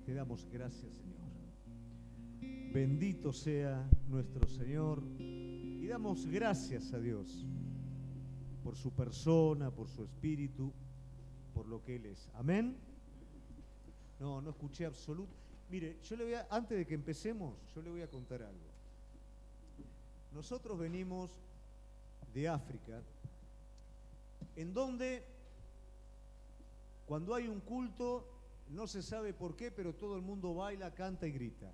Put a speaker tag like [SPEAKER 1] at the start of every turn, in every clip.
[SPEAKER 1] Te damos gracias, Señor. Bendito sea nuestro Señor. Y damos gracias a Dios por su persona, por su espíritu, por lo que Él es. Amén. No escuché absoluto. Mire, antes de que empecemos, yo le voy a contar algo. Nosotros venimos de África, en donde cuando hay un culto, no se sabe por qué, pero todo el mundo baila, canta y grita.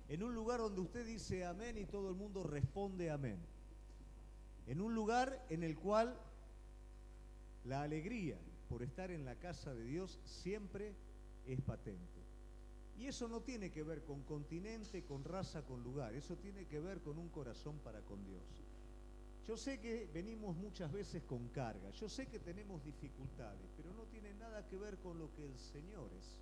[SPEAKER 1] En un lugar donde usted dice amén y todo el mundo responde amén. En un lugar en el cual la alegría por estar en la casa de Dios siempre es patente. Y eso no tiene que ver con continente, con raza, con lugar. Eso tiene que ver con un corazón para con Dios. Yo sé que venimos muchas veces con carga. Yo sé que tenemos dificultades, pero no tiene nada que ver con lo que el Señor es.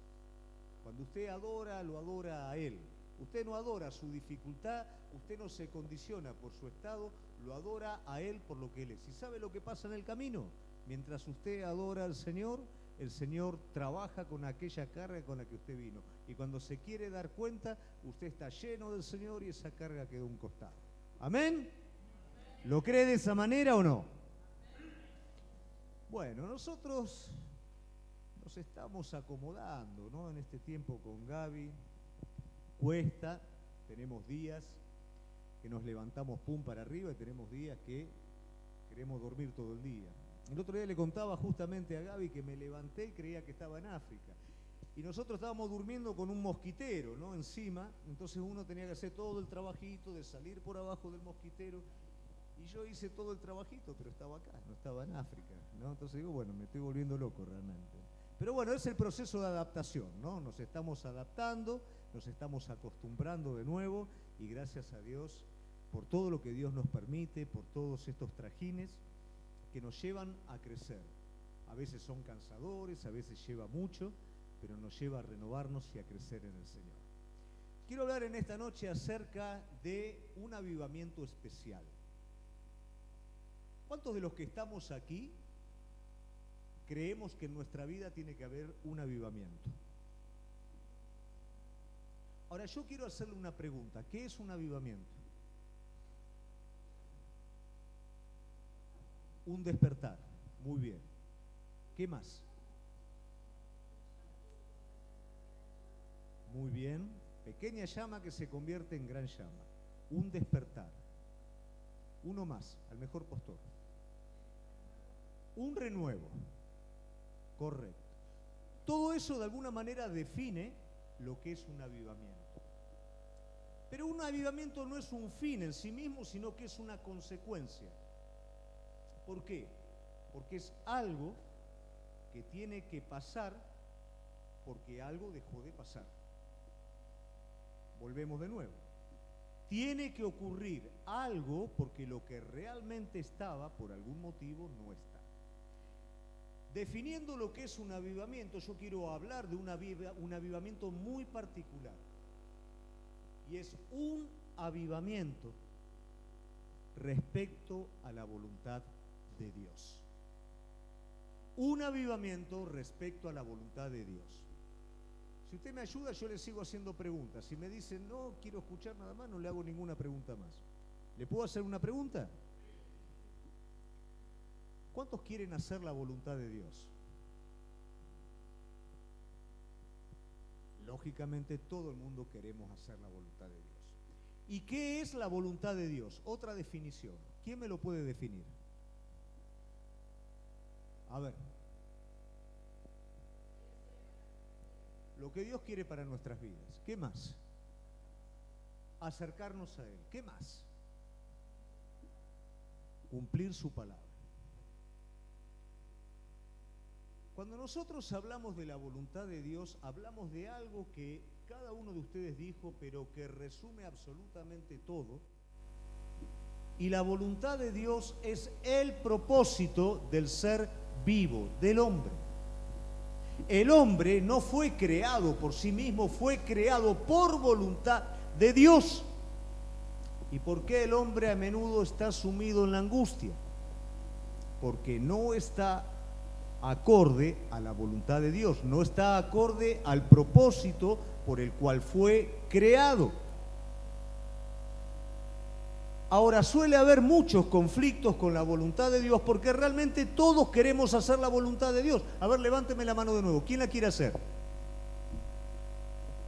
[SPEAKER 1] Cuando usted adora, lo adora a Él. Usted no adora su dificultad, usted no se condiciona por su estado, lo adora a Él por lo que Él es. ¿Y sabe lo que pasa en el camino? Mientras usted adora al Señor, el Señor trabaja con aquella carga con la que usted vino. Y cuando se quiere dar cuenta, usted está lleno del Señor y esa carga quedó a un costado. ¿Amén? ¿Lo cree de esa manera o no? Bueno, nosotros nos estamos acomodando, ¿no? En este tiempo con Gaby. Cuesta, tenemos días que nos levantamos pum para arriba y tenemos días que queremos dormir todo el día. El otro día le contaba justamente a Gaby que me levanté y creía que estaba en África. Y nosotros estábamos durmiendo con un mosquitero, ¿no? Encima, entonces uno tenía que hacer todo el trabajito de salir por abajo del mosquitero. Y yo hice todo el trabajito, pero estaba acá, no estaba en África, ¿no? Entonces digo, bueno, me estoy volviendo loco realmente. Pero bueno, es el proceso de adaptación, ¿no? Nos estamos adaptando, nos estamos acostumbrando de nuevo y gracias a Dios por todo lo que Dios nos permite, por todos estos trajines que nos llevan a crecer. A veces son cansadores, a veces lleva mucho, pero nos lleva a renovarnos y a crecer en el Señor. Quiero hablar en esta noche acerca de un avivamiento especial. ¿Cuántos de los que estamos aquí creemos que en nuestra vida tiene que haber un avivamiento? Ahora yo quiero hacerle una pregunta. ¿Qué es un avivamiento? Un despertar. Muy bien. ¿Qué más? Muy bien. Pequeña llama que se convierte en gran llama. Un despertar. Uno más, al mejor postor. Un renuevo. Correcto. Todo eso de alguna manera define lo que es un avivamiento. Pero un avivamiento no es un fin en sí mismo, sino que es una consecuencia. ¿Por qué? Porque es algo que tiene que pasar porque algo dejó de pasar. Volvemos de nuevo. Tiene que ocurrir algo porque lo que realmente estaba, por algún motivo, no está. Definiendo lo que es un avivamiento, yo quiero hablar de un avivamiento muy particular. Y es un avivamiento respecto a la voluntad de Dios. Un avivamiento respecto a la voluntad de Dios. Si usted me ayuda, yo le sigo haciendo preguntas. Si me dice, no quiero escuchar nada más, no le hago ninguna pregunta más. ¿Le puedo hacer una pregunta? ¿Cuántos quieren hacer la voluntad de Dios? Lógicamente todo el mundo queremos hacer la voluntad de Dios. ¿Y qué es la voluntad de Dios? Otra definición. ¿Quién me lo puede definir? A ver. Lo que Dios quiere para nuestras vidas. ¿Qué más? Acercarnos a Él. ¿Qué más? Cumplir su palabra. Cuando nosotros hablamos de la voluntad de Dios, hablamos de algo que cada uno de ustedes dijo, pero que resume absolutamente todo. Y la voluntad de Dios es el propósito del ser vivo, del hombre. El hombre no fue creado por sí mismo, fue creado por voluntad de Dios. ¿Y por qué el hombre a menudo está sumido en la angustia? Porque no está acorde a la voluntad de Dios, no está acorde al propósito por el cual fue creado. Ahora, suele haber muchos conflictos con la voluntad de Dios porque realmente todos queremos hacer la voluntad de Dios. A ver, levánteme la mano de nuevo. ¿Quién la quiere hacer?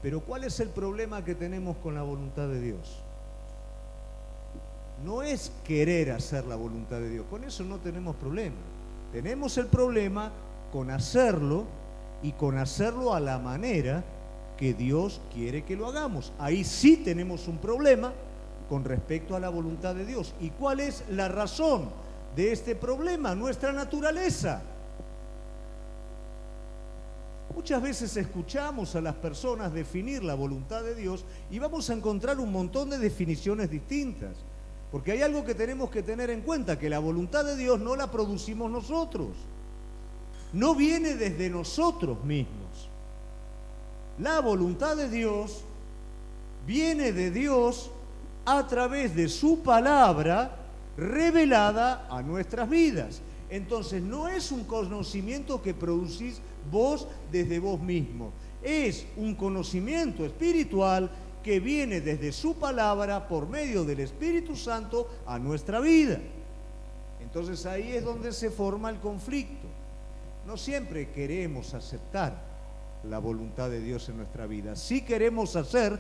[SPEAKER 1] Pero ¿cuál es el problema que tenemos con la voluntad de Dios? No es querer hacer la voluntad de Dios. Con eso no tenemos problema. Tenemos el problema con hacerlo y con hacerlo a la manera que Dios quiere que lo hagamos. Ahí sí tenemos un problema con respecto a la voluntad de Dios. ¿Y cuál es la razón de este problema? Nuestra naturaleza. Muchas veces escuchamos a las personas definir la voluntad de Dios y vamos a encontrar un montón de definiciones distintas. Porque hay algo que tenemos que tener en cuenta, que la voluntad de Dios no la producimos nosotros. No viene desde nosotros mismos. La voluntad de Dios viene de Dios a través de su palabra revelada a nuestras vidas. Entonces no es un conocimiento que producís vos desde vos mismo, es un conocimiento espiritual que viene desde su palabra por medio del Espíritu Santo a nuestra vida. Entonces ahí es donde se forma el conflicto. No siempre queremos aceptar la voluntad de Dios en nuestra vida. Sí queremos hacer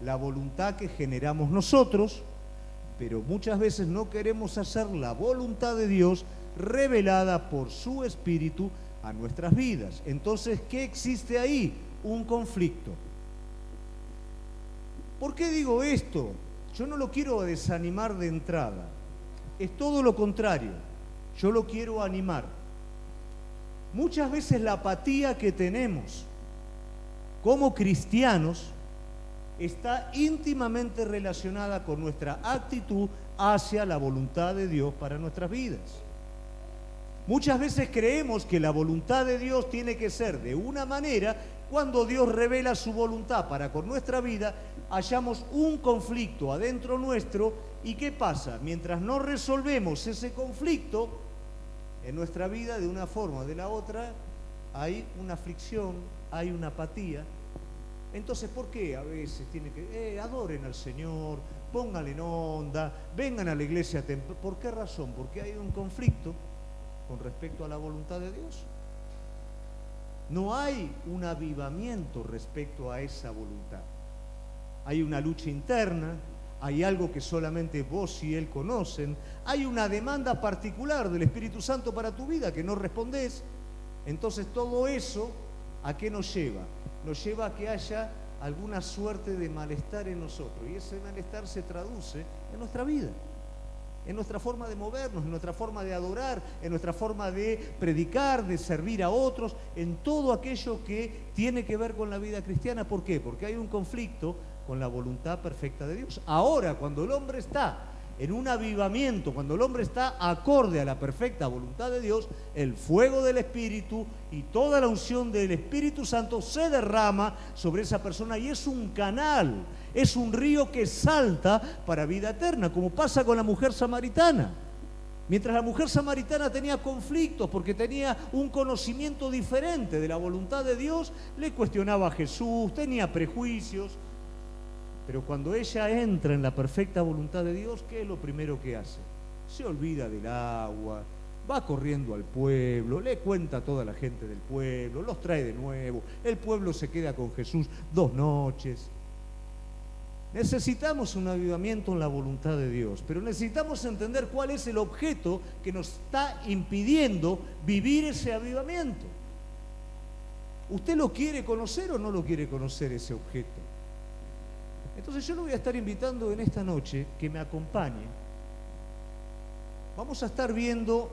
[SPEAKER 1] la voluntad que generamos nosotros, pero muchas veces no queremos hacer la voluntad de Dios revelada por su Espíritu a nuestras vidas. Entonces, ¿qué existe ahí? Un conflicto. ¿Por qué digo esto? Yo no lo quiero desanimar de entrada. Es todo lo contrario. Yo lo quiero animar. Muchas veces la apatía que tenemos como cristianos está íntimamente relacionada con nuestra actitud hacia la voluntad de Dios para nuestras vidas. Muchas veces creemos que la voluntad de Dios tiene que ser de una manera. Cuando Dios revela su voluntad para con nuestra vida, hallamos un conflicto adentro nuestro. ¿Y qué pasa? Mientras no resolvemos ese conflicto en nuestra vida de una forma o de la otra, hay una aflicción, hay una apatía. Entonces, ¿por qué a veces tienen que adoren al Señor, pónganle en onda, vengan a la iglesia? ¿Por qué razón? Porque hay un conflicto con respecto a la voluntad de Dios. No hay un avivamiento respecto a esa voluntad. Hay una lucha interna, hay algo que solamente vos y Él conocen, hay una demanda particular del Espíritu Santo para tu vida que no respondés. Entonces todo eso, ¿a qué nos lleva? Nos lleva a que haya alguna suerte de malestar en nosotros. Y ese malestar se traduce en nuestra vida, en nuestra forma de movernos, en nuestra forma de adorar, en nuestra forma de predicar, de servir a otros, en todo aquello que tiene que ver con la vida cristiana. ¿Por qué? Porque hay un conflicto con la voluntad perfecta de Dios. Ahora, cuando el hombre está en un avivamiento, cuando el hombre está acorde a la perfecta voluntad de Dios, el fuego del Espíritu y toda la unción del Espíritu Santo se derrama sobre esa persona y es un canal, es un río que salta para vida eterna, como pasa con la mujer samaritana. Mientras la mujer samaritana tenía conflictos porque tenía un conocimiento diferente de la voluntad de Dios, le cuestionaba a Jesús, tenía prejuicios. Pero cuando ella entra en la perfecta voluntad de Dios, ¿qué es lo primero que hace? Se olvida del agua, va corriendo al pueblo, le cuenta a toda la gente del pueblo, los trae de nuevo, el pueblo se queda con Jesús 2 noches. Necesitamos un avivamiento en la voluntad de Dios, pero necesitamos entender cuál es el objeto que nos está impidiendo vivir ese avivamiento. ¿Usted lo quiere conocer o no lo quiere conocer ese objeto? Entonces yo lo voy a estar invitando en esta noche que me acompañe. Vamos a estar viendo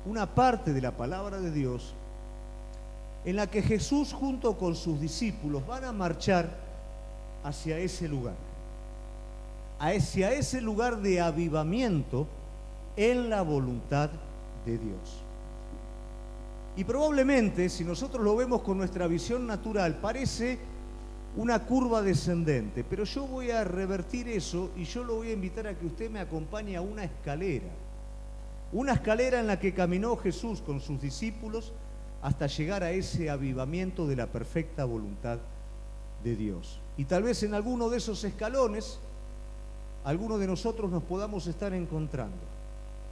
[SPEAKER 1] una parte de la palabra de Dios en la que Jesús junto con sus discípulos van a marchar hacia ese lugar de avivamiento en la voluntad de Dios. Y probablemente, si nosotros lo vemos con nuestra visión natural, parece una curva descendente, pero yo voy a revertir eso y yo lo voy a invitar a que usted me acompañe a una escalera. Una escalera en la que caminó Jesús con sus discípulos hasta llegar a ese avivamiento de la perfecta voluntad de Dios. Y tal vez en alguno de esos escalones, alguno de nosotros nos podamos estar encontrando.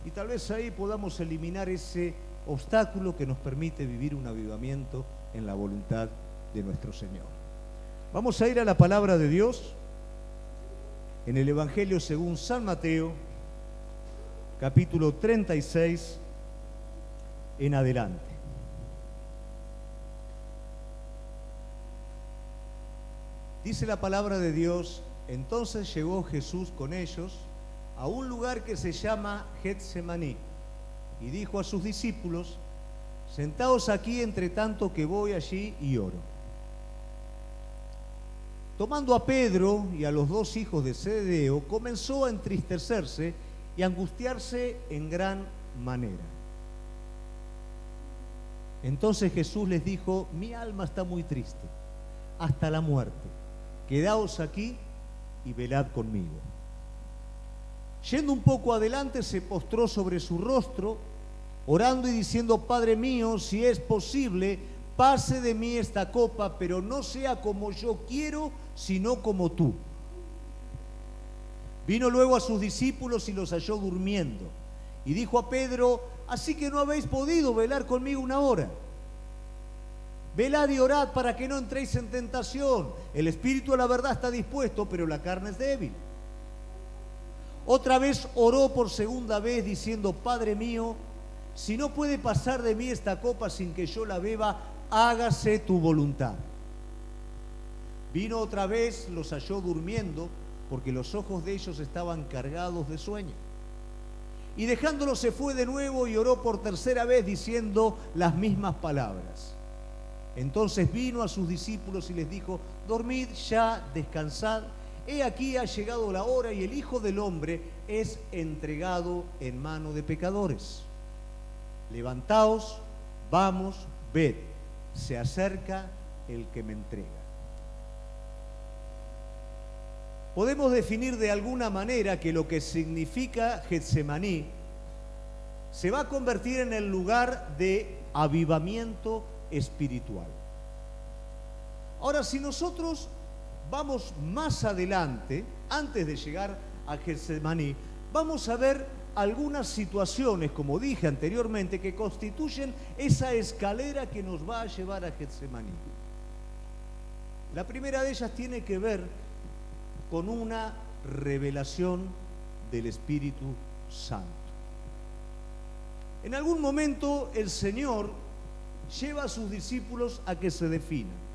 [SPEAKER 1] Y tal vez ahí podamos eliminar ese obstáculo que nos permite vivir un avivamiento en la voluntad de nuestro Señor. Vamos a ir a la palabra de Dios en el Evangelio según San Mateo, capítulo 36 en adelante. Dice la palabra de Dios: entonces llegó Jesús con ellos a un lugar que se llama Getsemaní y dijo a sus discípulos: sentaos aquí entre tanto que voy allí y oro. Tomando a Pedro y a los dos hijos de Zebedeo, comenzó a entristecerse y a angustiarse en gran manera. Entonces Jesús les dijo: mi alma está muy triste, hasta la muerte. Quedaos aquí y velad conmigo. Yendo un poco adelante, se postró sobre su rostro, orando y diciendo: Padre mío, si es posible, pase de mí esta copa, pero no sea como yo quiero, sino como tú. Vino luego a sus discípulos y los halló durmiendo. Y dijo a Pedro: ¿así que no habéis podido velar conmigo una hora? Velad y orad para que no entréis en tentación. El espíritu a la verdad está dispuesto, pero la carne es débil. Otra vez oró por segunda vez diciendo: Padre mío, si no puede pasar de mí esta copa sin que yo la beba, hágase tu voluntad. Vino otra vez, los halló durmiendo, porque los ojos de ellos estaban cargados de sueño. Y dejándolos se fue de nuevo y oró por tercera vez diciendo las mismas palabras. Entonces vino a sus discípulos y les dijo: dormid ya, descansad. He aquí ha llegado la hora y el Hijo del Hombre es entregado en mano de pecadores. Levantaos, vamos, ved, se acerca el que me entrega. Podemos definir de alguna manera que lo que significa Getsemaní se va a convertir en el lugar de avivamiento espiritual. Ahora, si nosotros vamos más adelante, antes de llegar a Getsemaní, vamos a ver algunas situaciones, como dije anteriormente, que constituyen esa escalera que nos va a llevar a Getsemaní. La primera de ellas tiene que ver con una revelación del Espíritu Santo. En algún momento el Señor lleva a sus discípulos a que se definan.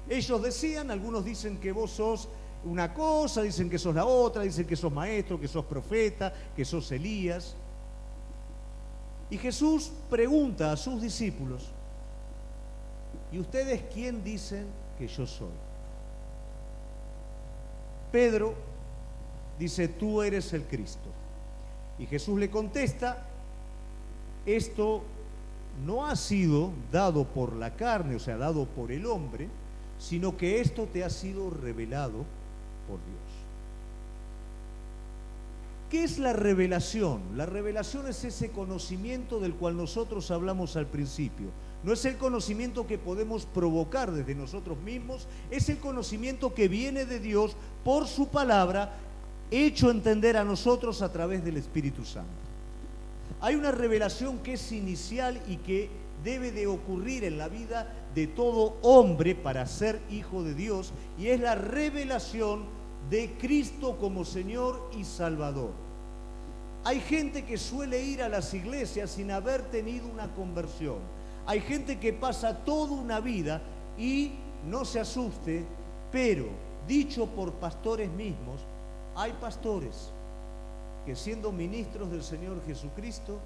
[SPEAKER 1] Ellos decían, algunos dicen que vos sos una cosa, dicen que sos la otra, dicen que sos maestro, que sos profeta, que sos Elías. Y Jesús pregunta a sus discípulos: ¿y ustedes quién dicen que yo soy? Pedro dice: tú eres el Cristo. Y Jesús le contesta: esto no ha sido dado por la carne, o sea, dado por el hombre, sino que esto te ha sido revelado por Dios. ¿Qué es la revelación? La revelación es ese conocimiento del cual nosotros hablamos al principio. No es el conocimiento que podemos provocar desde nosotros mismos, es el conocimiento que viene de Dios por su palabra, hecho entender a nosotros a través del Espíritu Santo. Hay una revelación que es inicial y que debe de ocurrir en la vida de todo hombre para ser hijo de Dios, y es la revelación de Cristo como Señor y Salvador. Hay gente que suele ir a las iglesias sin haber tenido una conversión. Hay gente que pasa toda una vida y, no se asuste, pero dicho por pastores mismos, hay pastores que siendo ministros del Señor Jesucristo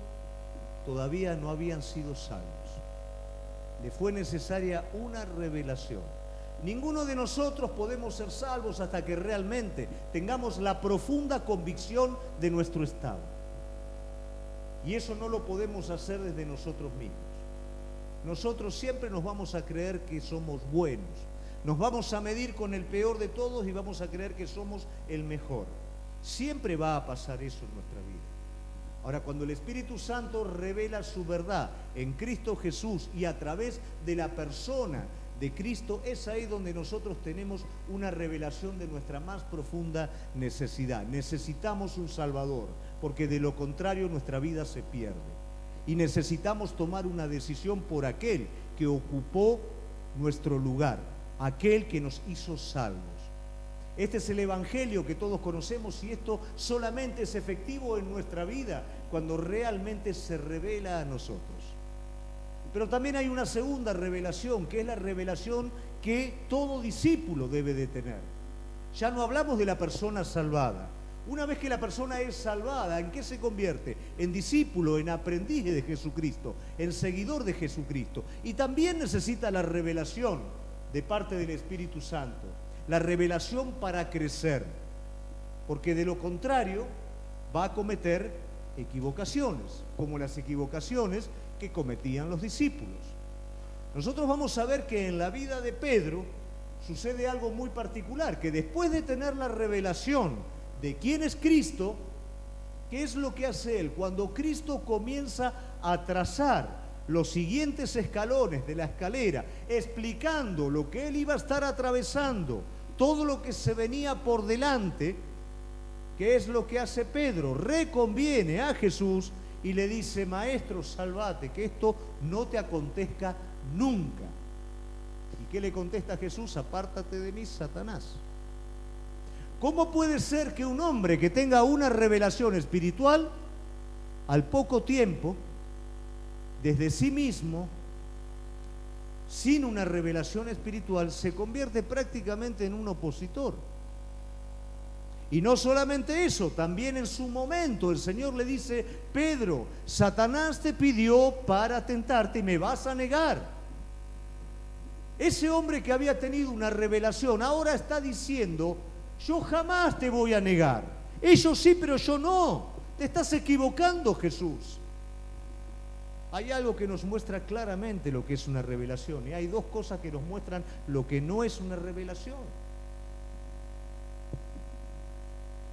[SPEAKER 1] todavía no habían sido salvos. Le fue necesaria una revelación. Ninguno de nosotros podemos ser salvos hasta que realmente tengamos la profunda convicción de nuestro estado. Y eso no lo podemos hacer desde nosotros mismos. Nosotros siempre nos vamos a creer que somos buenos. Nos vamos a medir con el peor de todos y vamos a creer que somos el mejor. Siempre va a pasar eso en nuestra vida. Ahora, cuando el Espíritu Santo revela su verdad en Cristo Jesús y a través de la persona de Cristo, es ahí donde nosotros tenemos una revelación de nuestra más profunda necesidad. Necesitamos un Salvador, porque de lo contrario nuestra vida se pierde. Y necesitamos tomar una decisión por aquel que ocupó nuestro lugar, aquel que nos hizo salvos. Este es el Evangelio que todos conocemos, y esto solamente es efectivo en nuestra vida cuando realmente se revela a nosotros. Pero también hay una segunda revelación, que es la revelación que todo discípulo debe de tener. Ya no hablamos de la persona salvada. Una vez que la persona es salvada, ¿en qué se convierte? En discípulo, en aprendiz de Jesucristo, en seguidor de Jesucristo. Y también necesita la revelación de parte del Espíritu Santo, la revelación para crecer, porque de lo contrario va a cometer equivocaciones, como las equivocaciones que cometían los discípulos. Nosotros vamos a ver que en la vida de Pedro sucede algo muy particular, que después de tener la revelación de quién es Cristo, ¿qué es lo que hace él? Cuando Cristo comienza a trazar los siguientes escalones de la escalera, explicando lo que él iba a estar atravesando, todo lo que se venía por delante, ¿qué es lo que hace Pedro? Reconviene a Jesús y le dice: Maestro, salvate, que esto no te acontezca nunca. ¿Y qué le contesta Jesús? Apártate de mí, Satanás. ¿Cómo puede ser que un hombre que tenga una revelación espiritual, al poco tiempo, desde sí mismo, sin una revelación espiritual, se convierte prácticamente en un opositor? Y no solamente eso, también en su momento el Señor le dice: Pedro, Satanás te pidió para tentarte y me vas a negar. Ese hombre que había tenido una revelación ahora está diciendo: yo jamás te voy a negar. Ellos sí, pero yo no. Te estás equivocando, Jesús. Hay algo que nos muestra claramente lo que es una revelación, y hay dos cosas que nos muestran lo que no es una revelación.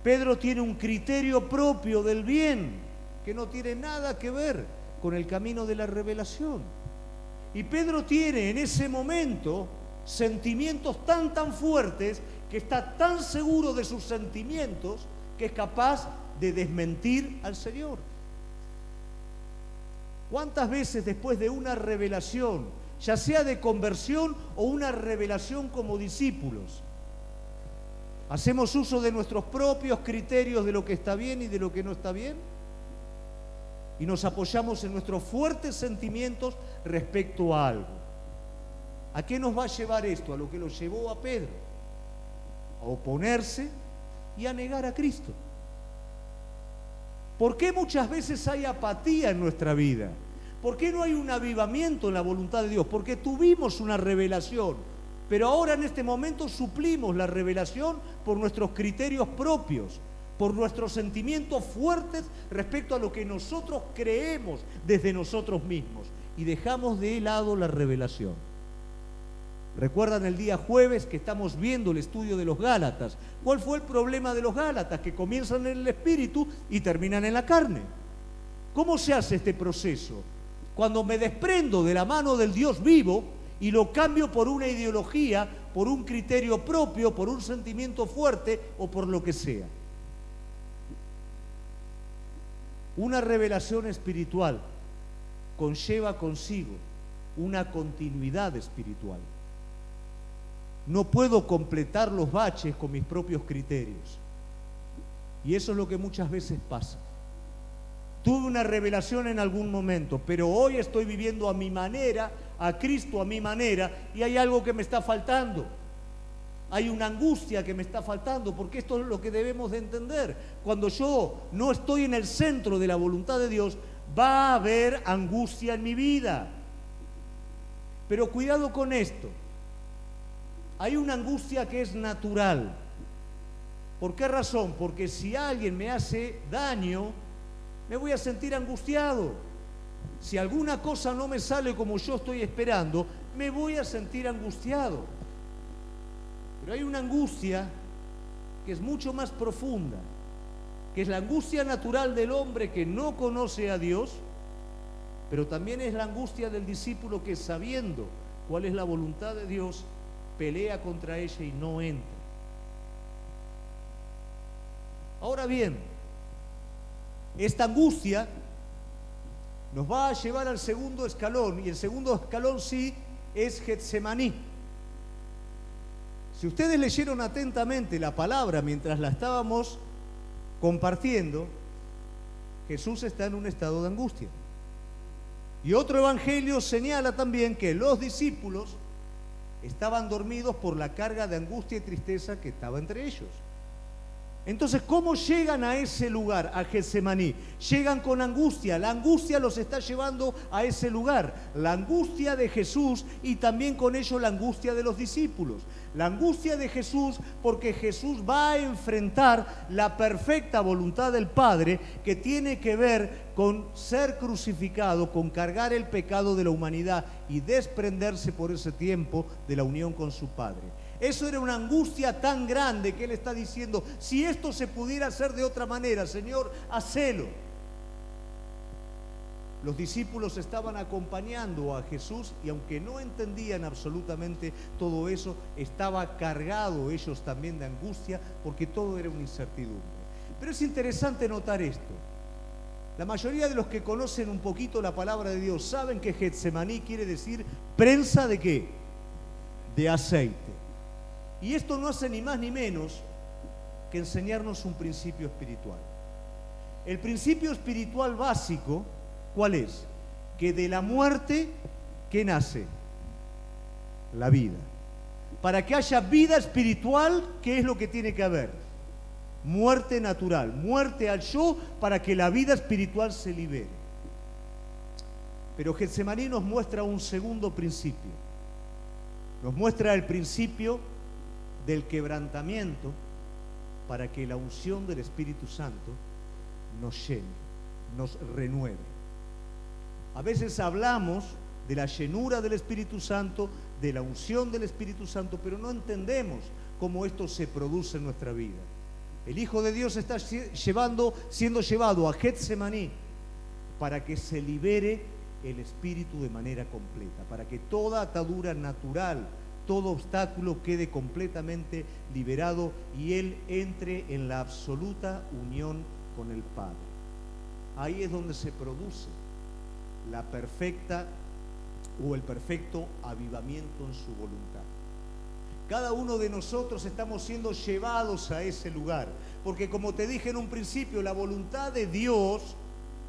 [SPEAKER 1] Pedro tiene un criterio propio del bien que no tiene nada que ver con el camino de la revelación. Y Pedro tiene en ese momento sentimientos tan fuertes, que está tan seguro de sus sentimientos, que es capaz de desmentir al Señor. ¿Cuántas veces después de una revelación, ya sea de conversión o una revelación como discípulos, hacemos uso de nuestros propios criterios de lo que está bien y de lo que no está bien? Y nos apoyamos en nuestros fuertes sentimientos respecto a algo. ¿A qué nos va a llevar esto? A lo que lo llevó a Pedro: a oponerse y a negar a Cristo. ¿Por qué muchas veces hay apatía en nuestra vida? ¿Por qué no hay un avivamiento en la voluntad de Dios? Porque tuvimos una revelación, pero ahora en este momento suplimos la revelación por nuestros criterios propios, por nuestros sentimientos fuertes respecto a lo que nosotros creemos desde nosotros mismos, y dejamos de lado la revelación. ¿Recuerdan el día jueves que estamos viendo el estudio de los Gálatas? ¿Cuál fue el problema de los Gálatas? Que comienzan en el espíritu y terminan en la carne. ¿Cómo se hace este proceso? Cuando me desprendo de la mano del Dios vivo y lo cambio por una ideología, por un criterio propio, por un sentimiento fuerte o por lo que sea. Una revelación espiritual conlleva consigo una continuidad espiritual. No puedo completar los baches con mis propios criterios. Y eso es lo que muchas veces pasa. Tuve una revelación en algún momento, pero hoy estoy viviendo a mi manera, a Cristo a mi manera, y hay algo que me está faltando. Hay una angustia que me está faltando, porque esto es lo que debemos de entender. Cuando yo no estoy en el centro de la voluntad de Dios, va a haber angustia en mi vida. Pero cuidado con esto. Hay una angustia que es natural. ¿Por qué razón? Porque si alguien me hace daño, me voy a sentir angustiado. Si alguna cosa no me sale como yo estoy esperando, me voy a sentir angustiado. Pero hay una angustia que es mucho más profunda, que es la angustia natural del hombre que no conoce a Dios, pero también es la angustia del discípulo que, sabiendo cuál es la voluntad de Dios, pelea contra ella y no entra. Ahora bien, esta angustia nos va a llevar al segundo escalón, y el segundo escalón sí es Getsemaní. Si ustedes leyeron atentamente la palabra mientras la estábamos compartiendo, Jesús está en un estado de angustia. Y otro evangelio señala también que los discípulos estaban dormidos por la carga de angustia y tristeza que estaba entre ellos. Entonces, ¿cómo llegan a ese lugar, a Getsemaní? Llegan con angustia. La angustia los está llevando a ese lugar. La angustia de Jesús y también con ello la angustia de los discípulos. La angustia de Jesús porque Jesús va a enfrentar la perfecta voluntad del Padre, que tiene que ver con ser crucificado, con cargar el pecado de la humanidad y desprenderse por ese tiempo de la unión con su Padre. Eso era una angustia tan grande que Él está diciendo, si esto se pudiera hacer de otra manera, Señor, hacelo. Los discípulos estaban acompañando a Jesús y aunque no entendían absolutamente todo eso, estaba cargado ellos también de angustia porque todo era una incertidumbre. Pero es interesante notar esto. La mayoría de los que conocen un poquito la palabra de Dios saben que Getsemaní quiere decir prensa de ¿qué? De aceite. Y esto no hace ni más ni menos que enseñarnos un principio espiritual. El principio espiritual básico, ¿cuál es? Que de la muerte, ¿qué nace? La vida. Para que haya vida espiritual, ¿qué es lo que tiene que haber? Muerte natural, muerte al yo, para que la vida espiritual se libere. Pero Getsemaní nos muestra un segundo principio. Nos muestra el principio del quebrantamiento para que la unción del Espíritu Santo nos llene, nos renueve. A veces hablamos de la llenura del Espíritu Santo, de la unción del Espíritu Santo, pero no entendemos cómo esto se produce en nuestra vida. El Hijo de Dios está siendo llevado a Getsemaní para que se libere el Espíritu de manera completa, para que toda atadura natural, todo obstáculo quede completamente liberado y Él entre en la absoluta unión con el Padre. Ahí es donde se produce la perfecta o el perfecto avivamiento en su voluntad. Cada uno de nosotros estamos siendo llevados a ese lugar, porque como te dije en un principio, la voluntad de Dios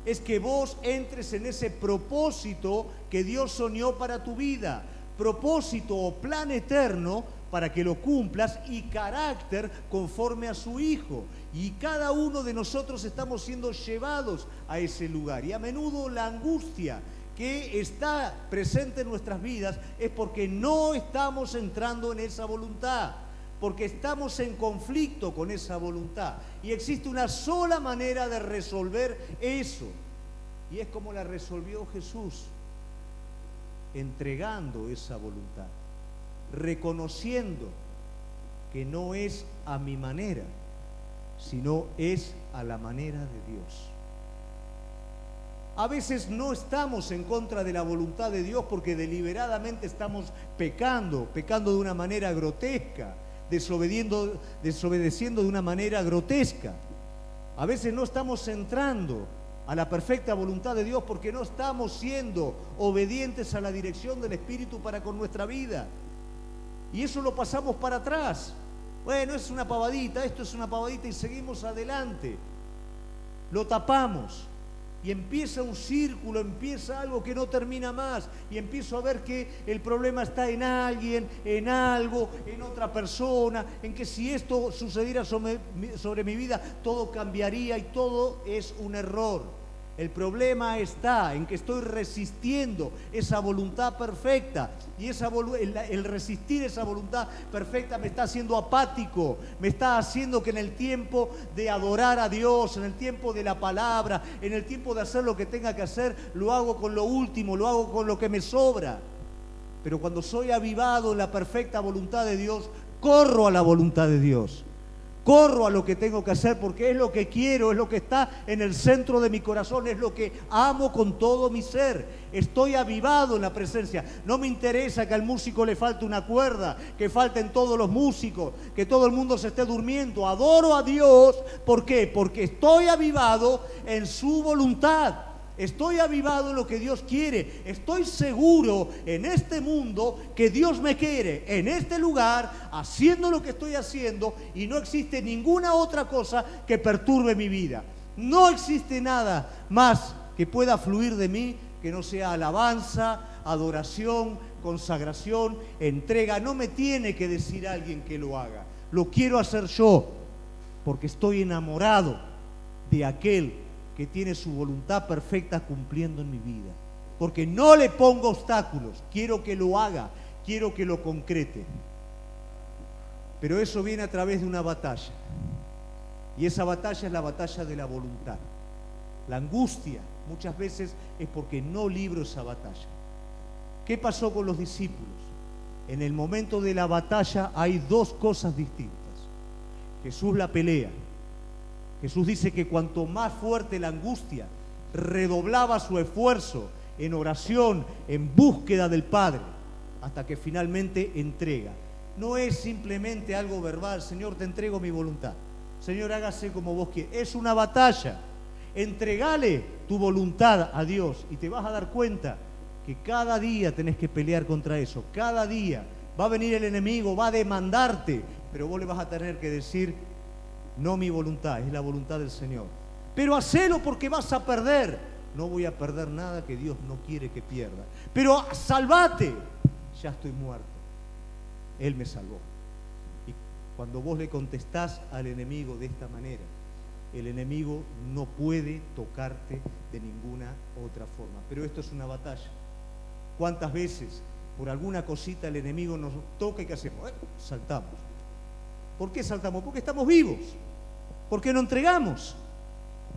[SPEAKER 1] es que vos entres en ese propósito que Dios soñó para tu vida, propósito o plan eterno para que lo cumplas y carácter conforme a su Hijo. Y cada uno de nosotros estamos siendo llevados a ese lugar. Y a menudo la angustia que está presente en nuestras vidas es porque no estamos entrando en esa voluntad, porque estamos en conflicto con esa voluntad. Y existe una sola manera de resolver eso, y es como la resolvió Jesús, entregando esa voluntad, reconociendo que no es a mi manera, sino es a la manera de Dios. A veces no estamos en contra de la voluntad de Dios porque deliberadamente estamos pecando de una manera grotesca, desobedeciendo de una manera grotesca. A veces no estamos entrando a la perfecta voluntad de Dios porque no estamos siendo obedientes a la dirección del Espíritu para con nuestra vida. Y eso lo pasamos para atrás. Bueno, es una pavadita, esto es una pavadita y seguimos adelante. Lo tapamos. Y empieza un círculo, empieza algo que no termina más. Y empiezo a ver que el problema está en alguien, en algo, en otra persona, en que si esto sucediera sobre mi vida, todo cambiaría y todo es un error. El problema está en que estoy resistiendo esa voluntad perfecta y el resistir esa voluntad perfecta me está haciendo apático, me está haciendo que en el tiempo de adorar a Dios, en el tiempo de la palabra, en el tiempo de hacer lo que tenga que hacer, lo hago con lo último, lo hago con lo que me sobra. Pero cuando soy avivado en la perfecta voluntad de Dios, corro a la voluntad de Dios. corro a lo que tengo que hacer porque es lo que quiero, es lo que está en el centro de mi corazón, es lo que amo con todo mi ser. Estoy avivado en la presencia. No me interesa que al músico le falte una cuerda, que falten todos los músicos, que todo el mundo se esté durmiendo. Adoro a Dios. ¿Por qué? Porque estoy avivado en su voluntad. Estoy avivado en lo que Dios quiere. Estoy seguro en este mundo que Dios me quiere en este lugar, haciendo lo que estoy haciendo, y no existe ninguna otra cosa que perturbe mi vida. No existe nada más que pueda fluir de mí que no sea alabanza, adoración, consagración, entrega. No me tiene que decir alguien que lo haga. Lo quiero hacer yo porque estoy enamorado de aquel que tiene su voluntad perfecta cumpliendo en mi vida. Porque no le pongo obstáculos, quiero que lo haga, quiero que lo concrete. Pero eso viene a través de una batalla. Y esa batalla es la batalla de la voluntad. La angustia muchas veces es porque no libro esa batalla. ¿Qué pasó con los discípulos? En el momento de la batalla hay dos cosas distintas. Jesús la pelea. Jesús dice que cuanto más fuerte la angustia, redoblaba su esfuerzo en oración, en búsqueda del Padre, hasta que finalmente entrega. No es simplemente algo verbal: Señor, te entrego mi voluntad. Señor, hágase como vos quieras. Es una batalla. Entregale tu voluntad a Dios y te vas a dar cuenta que cada día tenés que pelear contra eso. Cada día va a venir el enemigo, va a demandarte, pero vos le vas a tener que decir: no mi voluntad, es la voluntad del Señor. Pero hacelo porque vas a perder. No voy a perder nada que Dios no quiere que pierda. Pero salvate. Ya estoy muerto. Él me salvó. Y cuando vos le contestás al enemigo de esta manera, el enemigo no puede tocarte de ninguna otra forma. Pero esto es una batalla. ¿Cuántas veces por alguna cosita el enemigo nos toca y qué hacemos? Saltamos. ¿Por qué saltamos? Porque estamos vivos. Porque no entregamos.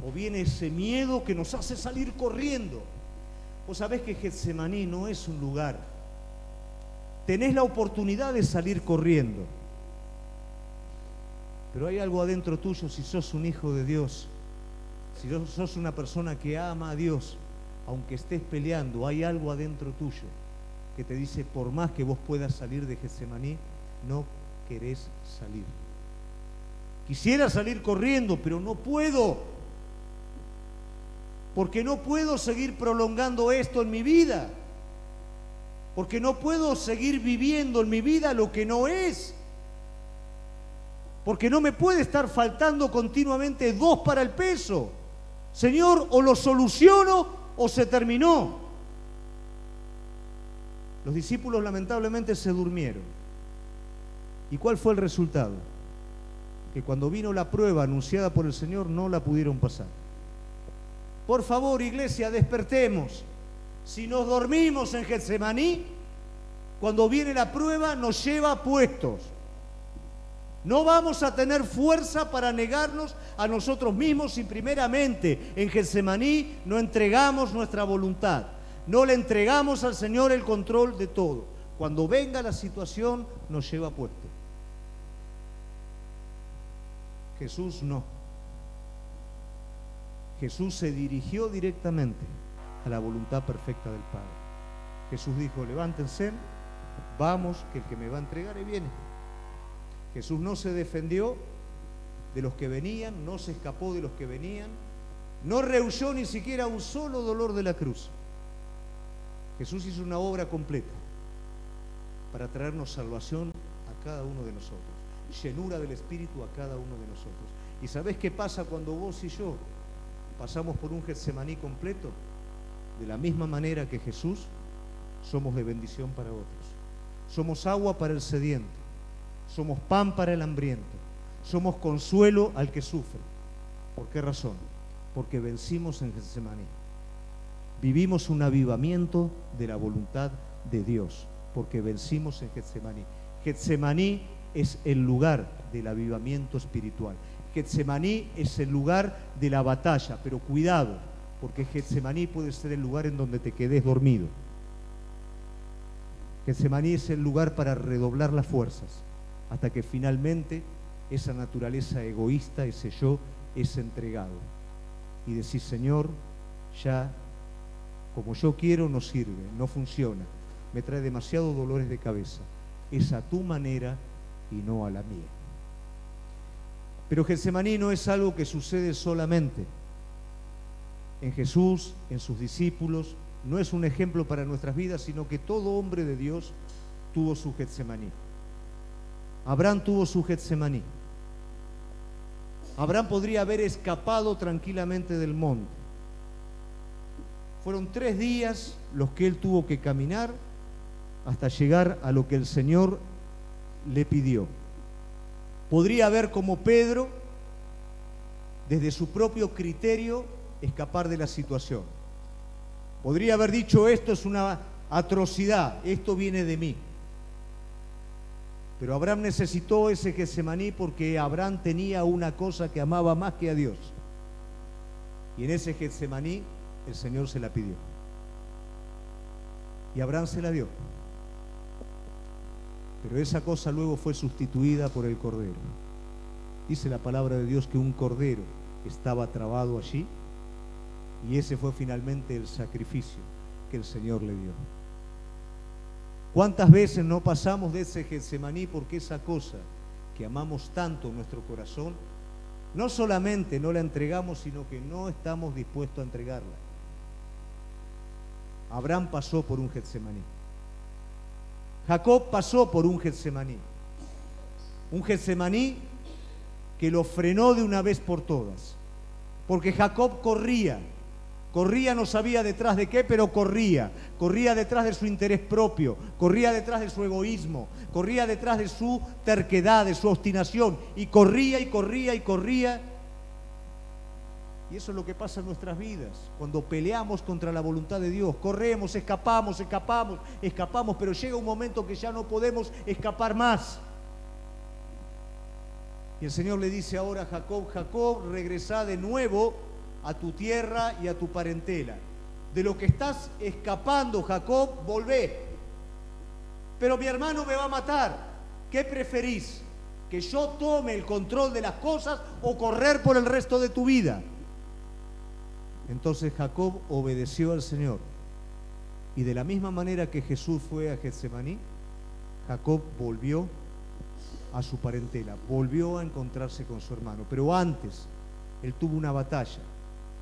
[SPEAKER 1] O viene ese miedo que nos hace salir corriendo. Vos sabés que Getsemaní no es un lugar. Tenés la oportunidad de salir corriendo. Pero hay algo adentro tuyo, si sos un hijo de Dios, si sos una persona que ama a Dios, aunque estés peleando, hay algo adentro tuyo que te dice: por más que vos puedas salir de Getsemaní, no querés salir. Quisiera salir corriendo, pero no puedo. Porque no puedo seguir prolongando esto en mi vida. Porque no puedo seguir viviendo en mi vida lo que no es. Porque no me puede estar faltando continuamente 2 para el peso. Señor, o lo soluciono o se terminó. Los discípulos lamentablemente se durmieron. ¿Y cuál fue el resultado? Que cuando vino la prueba anunciada por el Señor, no la pudieron pasar. Por favor, iglesia, despertemos. Si nos dormimos en Getsemaní, cuando viene la prueba nos lleva puestos. No vamos a tener fuerza para negarnos a nosotros mismos si primeramente en Getsemaní no entregamos nuestra voluntad. No le entregamos al Señor el control de todo. Cuando venga la situación nos lleva puestos. Jesús no. Jesús se dirigió directamente a la voluntad perfecta del Padre. Jesús dijo: levántense, vamos, que el que me va a entregar viene. Jesús no se defendió de los que venían, no se escapó de los que venían, no rehuyó ni siquiera un solo dolor de la cruz. Jesús hizo una obra completa para traernos salvación a cada uno de nosotros, llenura del Espíritu a cada uno de nosotros. ¿Y sabés qué pasa cuando vos y yo pasamos por un Getsemaní completo? De la misma manera que Jesús, somos de bendición para otros. Somos agua para el sediento. Somos pan para el hambriento. Somos consuelo al que sufre. ¿Por qué razón? Porque vencimos en Getsemaní. Vivimos un avivamiento de la voluntad de Dios, porque vencimos en Getsemaní. Getsemaní es el lugar del avivamiento espiritual. Getsemaní es el lugar de la batalla, pero cuidado, porque Getsemaní puede ser el lugar en donde te quedes dormido. Getsemaní es el lugar para redoblar las fuerzas, hasta que finalmente esa naturaleza egoísta, ese yo, es entregado. Y decís, Señor, ya como yo quiero no sirve, no funciona, me trae demasiados dolores de cabeza. Es a tu manera y no a la mía. Pero Getsemaní no es algo que sucede solamente en Jesús, en sus discípulos, no es un ejemplo para nuestras vidas, sino que todo hombre de Dios tuvo su Getsemaní. Abraham tuvo su Getsemaní. Abraham podría haber escapado tranquilamente del monte. Fueron 3 días los que él tuvo que caminar hasta llegar a lo que el Señor le pidió. Podría haber, como Pedro, desde su propio criterio, escapar de la situación. Podría haber dicho, esto es una atrocidad, esto viene de mí. Pero Abraham necesitó ese Getsemaní porque Abraham tenía una cosa que amaba más que a Dios. Y en ese Getsemaní el Señor se la pidió. Y Abraham se la dio. Pero esa cosa luego fue sustituida por el cordero. Dice la palabra de Dios que un cordero estaba trabado allí y ese fue finalmente el sacrificio que el Señor le dio. ¿Cuántas veces no pasamos de ese Getsemaní porque esa cosa que amamos tanto en nuestro corazón, no solamente no la entregamos, sino que no estamos dispuestos a entregarla? Abraham pasó por un Getsemaní. Jacob pasó por un Getsemaní que lo frenó de una vez por todas, porque Jacob corría, no sabía detrás de qué, pero corría detrás de su interés propio, corría detrás de su egoísmo, corría detrás de su terquedad, de su obstinación, y corría. Y eso es lo que pasa en nuestras vidas, cuando peleamos contra la voluntad de Dios. Corremos, escapamos, pero llega un momento que ya no podemos escapar más. Y el Señor le dice ahora a Jacob, Jacob, regresá de nuevo a tu tierra y a tu parentela. De lo que estás escapando, Jacob, volvé. Pero mi hermano me va a matar. ¿Qué preferís? ¿Que yo tome el control de las cosas o correr por el resto de tu vida? Entonces Jacob obedeció al Señor. Y de la misma manera que Jesús fue a Getsemaní, Jacob volvió a su parentela, volvió a encontrarse con su hermano. Pero antes, él tuvo una batalla.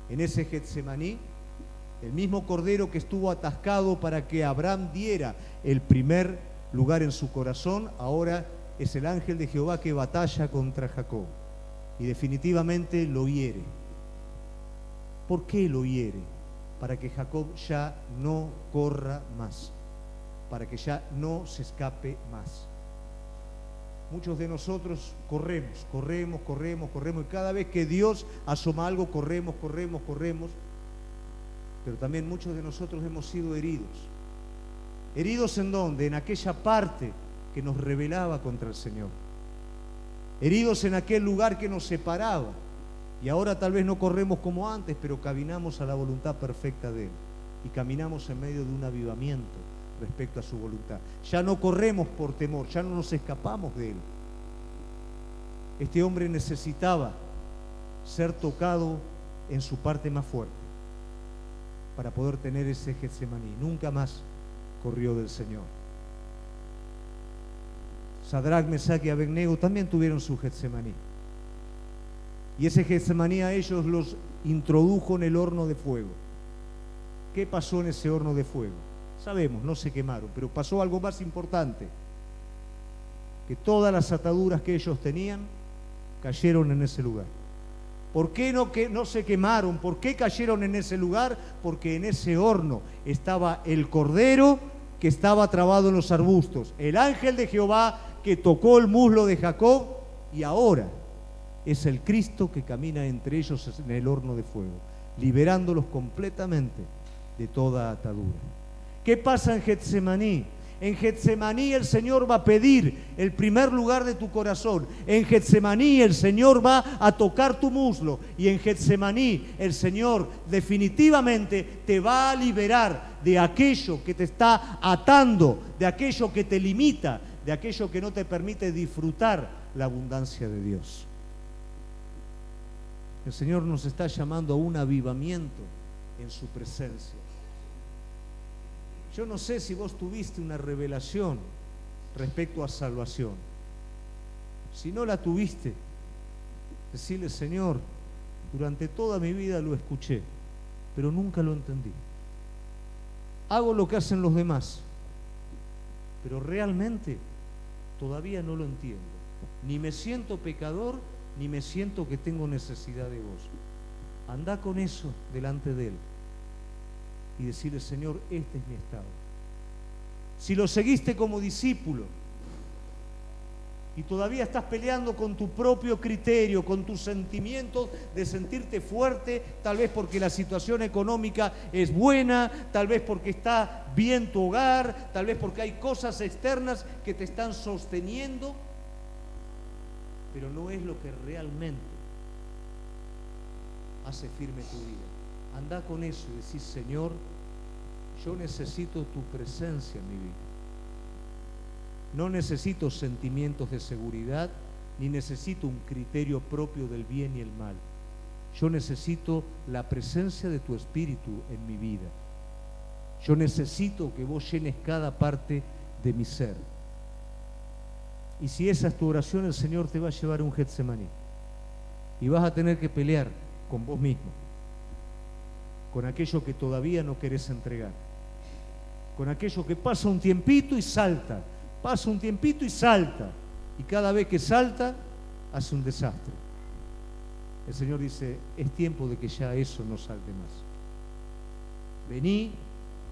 [SPEAKER 1] En ese Getsemaní, el mismo cordero que estuvo atascado para que Abraham diera el primer lugar en su corazón, ahora es el ángel de Jehová que batalla contra Jacob. Y definitivamente lo hiere. ¿Por qué lo hiere? Para que Jacob ya no corra más, para que ya no se escape más. Muchos de nosotros corremos, y cada vez que Dios asoma algo, corremos. Pero también muchos de nosotros hemos sido heridos. ¿Heridos en dónde? En aquella parte que nos rebelaba contra el Señor. Heridos en aquel lugar que nos separaba. Y ahora tal vez no corremos como antes, pero caminamos a la voluntad perfecta de Él. Y caminamos en medio de un avivamiento respecto a su voluntad. Ya no corremos por temor, ya no nos escapamos de Él. Este hombre necesitaba ser tocado en su parte más fuerte para poder tener ese Getsemaní. Nunca más corrió del Señor. Sadrac, Mesac y Abednego también tuvieron su Getsemaní. Y ese Getsemaní a ellos los introdujo en el horno de fuego. ¿Qué pasó en ese horno de fuego? Sabemos, no se quemaron, pero pasó algo más importante. Que todas las ataduras que ellos tenían cayeron en ese lugar. ¿Por qué no se quemaron? ¿Por qué cayeron en ese lugar? Porque en ese horno estaba el cordero que estaba trabado en los arbustos, el ángel de Jehová que tocó el muslo de Jacob, y ahora es el Cristo que camina entre ellos en el horno de fuego, liberándolos completamente de toda atadura. ¿Qué pasa en Getsemaní? En Getsemaní el Señor va a pedir el primer lugar de tu corazón. En Getsemaní el Señor va a tocar tu muslo. Y en Getsemaní el Señor definitivamente te va a liberar de aquello que te está atando, de aquello que te limita, de aquello que no te permite disfrutar la abundancia de Dios. El Señor nos está llamando a un avivamiento en su presencia. Yo no sé si vos tuviste una revelación respecto a salvación. Si no la tuviste, decirle: Señor, durante toda mi vida lo escuché, pero nunca lo entendí. Hago lo que hacen los demás, pero realmente todavía no lo entiendo. Ni me siento pecador, ni me siento que tengo necesidad de vos. Andá con eso delante de Él y decirle: Señor, este es mi estado. Si lo seguiste como discípulo y todavía estás peleando con tu propio criterio, con tus sentimientos de sentirte fuerte, tal vez porque la situación económica es buena, tal vez porque está bien tu hogar, tal vez porque hay cosas externas que te están sosteniendo, pero no es lo que realmente hace firme tu vida. Anda con eso y decís: Señor, yo necesito tu presencia en mi vida. No necesito sentimientos de seguridad, ni necesito un criterio propio del bien y el mal. Yo necesito la presencia de tu Espíritu en mi vida. Yo necesito que vos llenes cada parte de mi ser. Y si esa es tu oración, el Señor te va a llevar a un Getsemaní. Y vas a tener que pelear con vos mismo, con aquello que todavía no querés entregar, con aquello que pasa un tiempito y salta, pasa un tiempito y salta, y cada vez que salta hace un desastre. El Señor dice: es tiempo de que ya eso no salte más. Vení,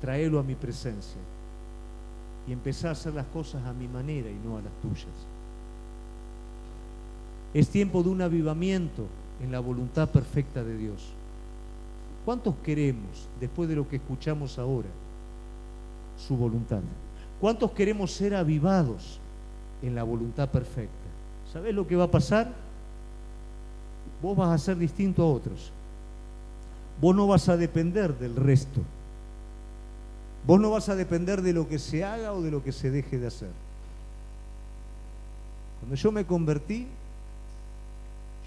[SPEAKER 1] traelo a mi presencia y empezá a hacer las cosas a mi manera y no a las tuyas. Es tiempo de un avivamiento en la voluntad perfecta de Dios. ¿Cuántos queremos, después de lo que escuchamos ahora, su voluntad? ¿Cuántos queremos ser avivados en la voluntad perfecta? ¿Sabés lo que va a pasar? Vos vas a ser distinto a otros. Vos no vas a depender del resto. Vos no vas a depender de lo que se haga o de lo que se deje de hacer. Cuando yo me convertí,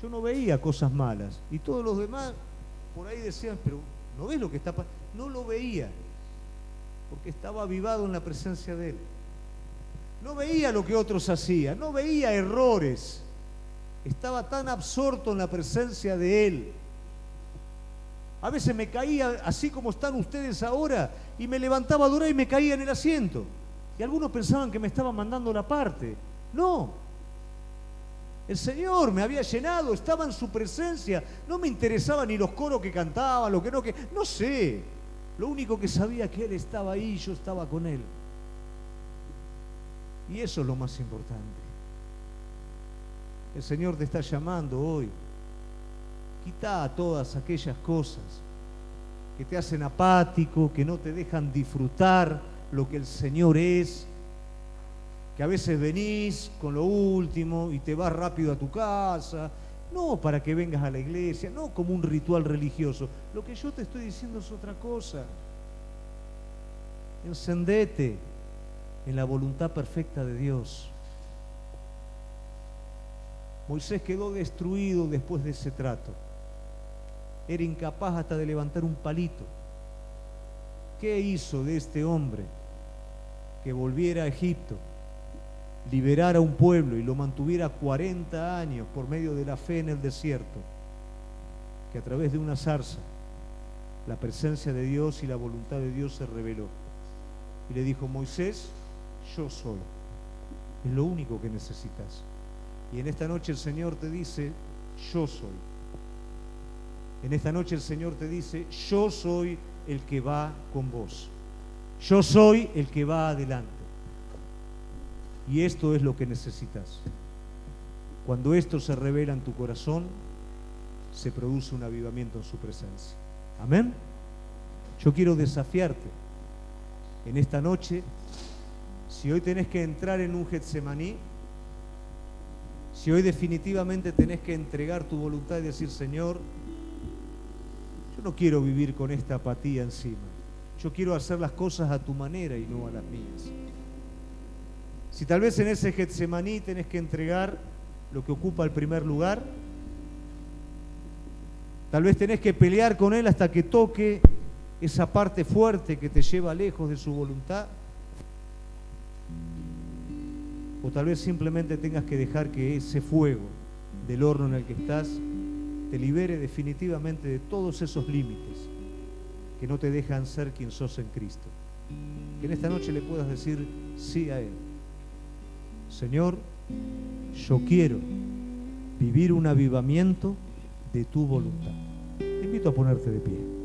[SPEAKER 1] yo no veía cosas malas. Y todos los demás por ahí decían: pero ¿no ves lo que está pasando? No lo veía, porque estaba avivado en la presencia de Él. No veía lo que otros hacían, no veía errores. Estaba tan absorto en la presencia de Él. A veces me caía así como están ustedes ahora, y me levantaba a adorar y me caía en el asiento. Y algunos pensaban que me estaban mandando la parte. No. El Señor me había llenado, estaba en su presencia. No me interesaba ni los coros que cantaban, lo que no, no sé. Lo único que sabía es que Él estaba ahí y yo estaba con Él. Y eso es lo más importante. El Señor te está llamando hoy. Quita todas aquellas cosas que te hacen apático, que no te dejan disfrutar lo que el Señor es, que a veces venís con lo último y te vas rápido a tu casa, no para que vengas a la iglesia, no como un ritual religioso. Lo que yo te estoy diciendo es otra cosa. Encendete en la voluntad perfecta de Dios. Moisés quedó destruido después de ese trato. Era incapaz hasta de levantar un palito. ¿Qué hizo de este hombre que volviera a Egipto, liberara a un pueblo y lo mantuviera 40 años por medio de la fe en el desierto? Que a través de una zarza la presencia de Dios y la voluntad de Dios se reveló. Y le dijo: Moisés, yo soy. Es lo único que necesitas. Y en esta noche el Señor te dice: yo soy. En esta noche el Señor te dice: yo soy el que va con vos. Yo soy el que va adelante. Y esto es lo que necesitas. Cuando esto se revela en tu corazón, se produce un avivamiento en su presencia. Amén. Yo quiero desafiarte en esta noche. Si hoy tenés que entrar en un Getsemaní, si hoy definitivamente tenés que entregar tu voluntad y decir: Señor, yo no quiero vivir con esta apatía encima. Yo quiero hacer las cosas a tu manera y no a las mías. Si tal vez en ese Getsemaní tenés que entregar lo que ocupa el primer lugar, tal vez tenés que pelear con Él hasta que toque esa parte fuerte que te lleva lejos de su voluntad, o tal vez simplemente tengas que dejar que ese fuego del horno en el que estás te libere definitivamente de todos esos límites que no te dejan ser quien sos en Cristo. Que en esta noche le puedas decir sí a Él. Señor, yo quiero vivir un avivamiento de tu voluntad. Te invito a ponerte de pie.